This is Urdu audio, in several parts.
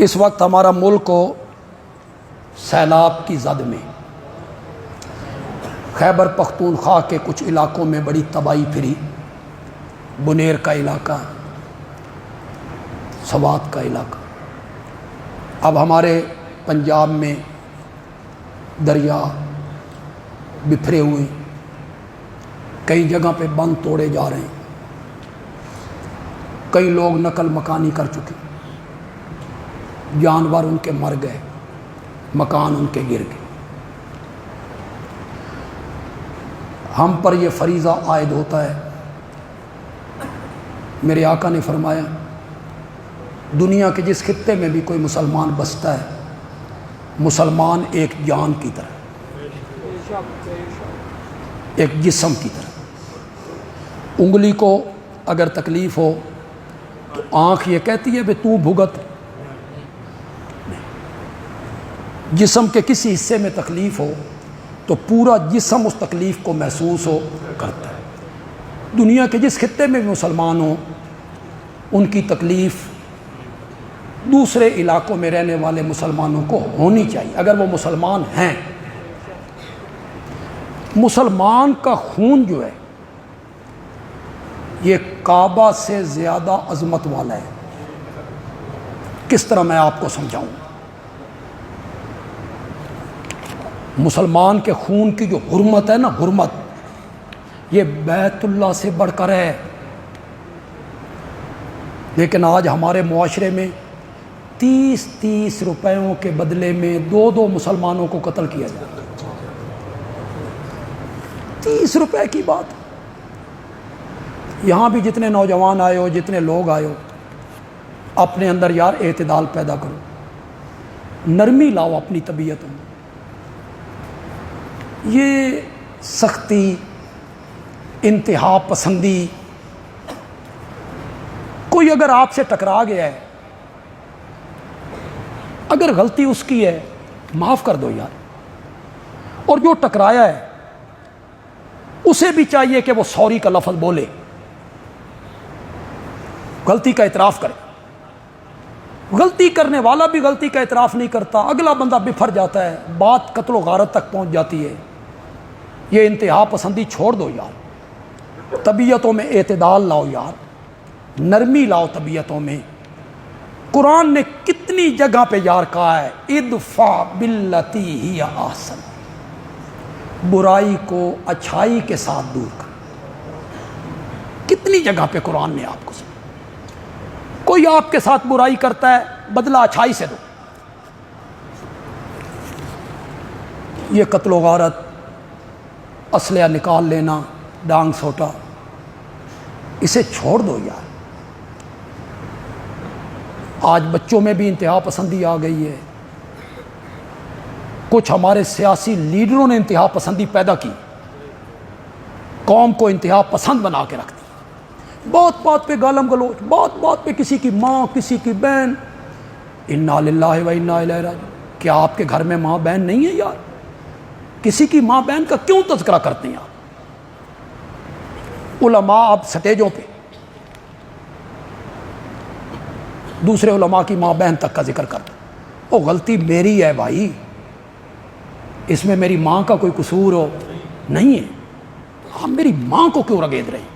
اس وقت ہمارا ملک کو سیلاب کی زد میں، خیبر پختونخوا کے کچھ علاقوں میں بڑی تباہی پھری، بنیر کا علاقہ، سوات کا علاقہ، اب ہمارے پنجاب میں دریا بکھرے ہوئے، کئی جگہ پہ بند توڑے جا رہے ہیں، کئی لوگ نقل مکانی کر چکے، جانور ان کے مر گئے، مکان ان کے گر گئے۔ ہم پر یہ فریضہ عائد ہوتا ہے، میرے آقا نے فرمایا دنیا کے جس خطے میں بھی کوئی مسلمان بستا ہے، مسلمان ایک جان کی طرح، ایک جسم کی طرح۔ انگلی کو اگر تکلیف ہو تو آنکھ یہ کہتی ہے کہ تو بھگت، جسم کے کسی حصے میں تکلیف ہو تو پورا جسم اس تکلیف کو محسوس ہو کرتا ہے۔ دنیا کے جس خطے میں بھی مسلمان ہوں، ان کی تکلیف دوسرے علاقوں میں رہنے والے مسلمانوں کو ہونی چاہیے، اگر وہ مسلمان ہیں۔ مسلمان کا خون جو ہے یہ کعبہ سے زیادہ عظمت والا ہے۔ کس طرح میں آپ کو سمجھاؤں؟ مسلمان کے خون کی جو حرمت ہے نا، حرمت، یہ بیت اللہ سے بڑھ کر ہے۔ لیکن آج ہمارے معاشرے میں 30 روپیوں کے بدلے میں 2 مسلمانوں کو قتل کیا جاتا ہے۔ 30 روپے کی بات۔ یہاں بھی جتنے نوجوان آئے ہو، جتنے لوگ آئے ہو، اپنے اندر یار اعتدال پیدا کرو، نرمی لاؤ اپنی طبیعت میں۔ یہ سختی، انتہا پسندی، کوئی اگر آپ سے ٹکرا گیا ہے، اگر غلطی اس کی ہے معاف کر دو یار، اور جو ٹکرایا ہے اسے بھی چاہیے کہ وہ سوری کا لفظ بولے، غلطی کا اعتراف کرے۔ غلطی کرنے والا بھی غلطی کا اعتراف نہیں کرتا، اگلا بندہ بفر جاتا ہے، بات قتل و غارت تک پہنچ جاتی ہے۔ یہ انتہا پسندی چھوڑ دو یار، طبیعتوں میں اعتدال لاؤ یار، نرمی لاؤ طبیعتوں میں۔ قرآن نے کتنی جگہ پہ یار کہا ہے ادفع باللتی ہی احسن، برائی کو اچھائی کے ساتھ دور کر۔ کتنی جگہ پہ قرآن نے آپ کو سنا۔ کوئی آپ کے ساتھ برائی کرتا ہے، بدلہ اچھائی سے دو۔ یہ قتل و غارت، اسلحہ نکال لینا، ڈانگ سوٹا، اسے چھوڑ دو یار۔ آج بچوں میں بھی انتہا پسندی آ گئی ہے، کچھ ہمارے سیاسی لیڈروں نے انتہا پسندی پیدا کی، قوم کو انتہا پسند بنا کے رکھ دی۔ بات بات پہ گالم گلوچ، بات بات پہ کسی کی ماں، کسی کی بہن۔ انا للہ و انا الیہ راجعون۔ کیا آپ کے گھر میں ماں بہن نہیں ہے یار؟ کسی کی ماں بہن کا کیوں تذکرہ کرتے ہیں آپ؟ علماء اب سٹیجوں پہ دوسرے علماء کی ماں بہن تک کا ذکر کرتے ہیں۔ وہ غلطی میری ہے بھائی، اس میں میری ماں کا کوئی قصور ہو نہیں ہے، ہم میری ماں کو کیوں رگید رہے ہیں؟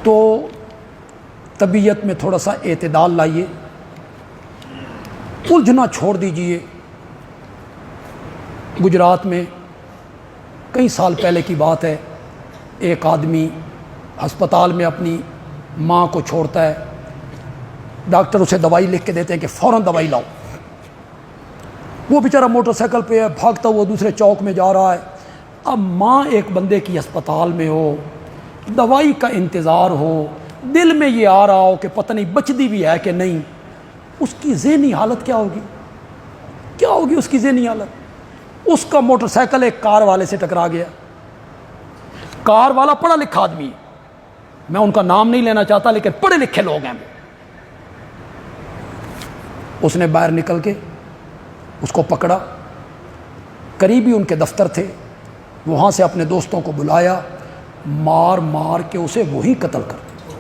تو طبیعت میں تھوڑا سا اعتدال لائیے، الجھنا چھوڑ دیجئے۔ گجرات میں کئی سال پہلے کی بات ہے، ایک آدمی ہسپتال میں اپنی ماں کو چھوڑتا ہے، ڈاکٹر اسے دوائی لکھ کے دیتے ہیں کہ فوراً دوائی لاؤ۔ وہ بیچارہ موٹر سائیکل پہ ہے، بھاگتا ہوا دوسرے چوک میں جا رہا ہے۔ اب ماں ایک بندے کی ہسپتال میں ہو، دوائی کا انتظار ہو، دل میں یہ آ رہا ہو کہ پتہ نہیں بچتی بھی ہے کہ نہیں، اس کی ذہنی حالت کیا ہوگی؟ کیا ہوگی اس کی ذہنی حالت؟ اس کا موٹر سائیکل ایک کار والے سے ٹکرا گیا۔ کار والا پڑھا لکھا آدمی ہے، میں ان کا نام نہیں لینا چاہتا لیکن پڑھے لکھے لوگ ہیں۔ اس نے باہر نکل کے اس کو پکڑا، قریبی ان کے دفتر تھے، وہاں سے اپنے دوستوں کو بلایا، مار مار کے اسے وہی قتل کر دیا۔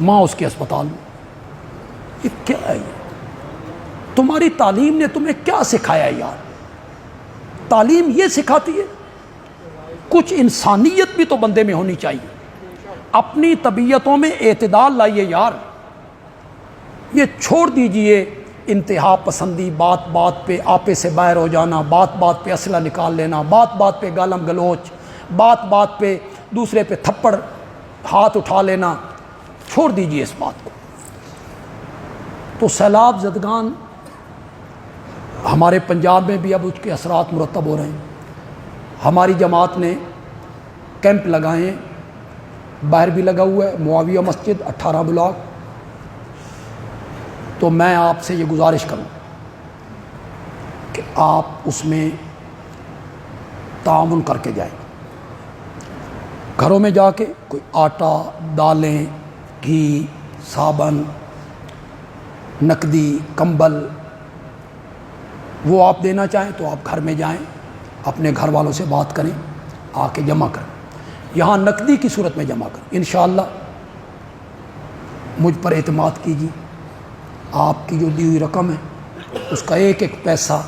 ماں اس کے ہسپتال میں، یہ کیا ہے؟ یہ تمہاری تعلیم نے تمہیں کیا سکھایا یار؟ تعلیم یہ سکھاتی ہے کچھ انسانیت بھی تو بندے میں ہونی چاہیے. اپنی طبیعتوں میں اعتدال لائیے یار. یہ چھوڑ دیجئے انتہا پسندی، بات بات پہ آپے سے باہر ہو جانا، بات بات پہ اسلحہ نکال لینا، بات بات پہ گالم گلوچ، بات بات پہ دوسرے پہ تھپڑ ہاتھ اٹھا لینا. چھوڑ دیجئے اس بات کو. تو سیلاب زدگان ہمارے پنجاب میں بھی اب اس کے اثرات مرتب ہو رہے ہیں. ہماری جماعت نے کیمپ لگائے ہیں، باہر بھی لگا ہوا ہے، معاویہ مسجد 18 بلاک. تو میں آپ سے یہ گزارش کروں کہ آپ اس میں تعاون کر کے جائیں. گھروں میں جا کے کوئی آٹا، دالیں، گھی، صابن، نقدی، کمبل، وہ آپ دینا چاہیں تو آپ گھر میں جائیں، اپنے گھر والوں سے بات کریں، آ کے جمع کریں. یہاں نقدی کی صورت میں جمع کریں. انشاءاللہ مجھ پر اعتماد کیجیے. آپ کی جو دی ہوئی رقم ہے اس کا ایک ایک پیسہ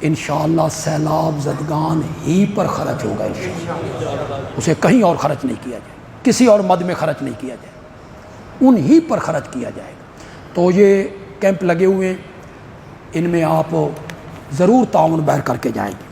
انشاءاللہ سیلاب زدگان ہی پر خرچ ہوگا. انشاءاللہ اسے کہیں اور خرچ نہیں کیا جائے، کسی اور مد میں خرچ نہیں کیا جائے، انہی پر خرچ کیا جائے گا. تو یہ کیمپ لگے ہوئے ہیں، ان میں آپ ضرور تعاون بہر کر کے جائیں گے.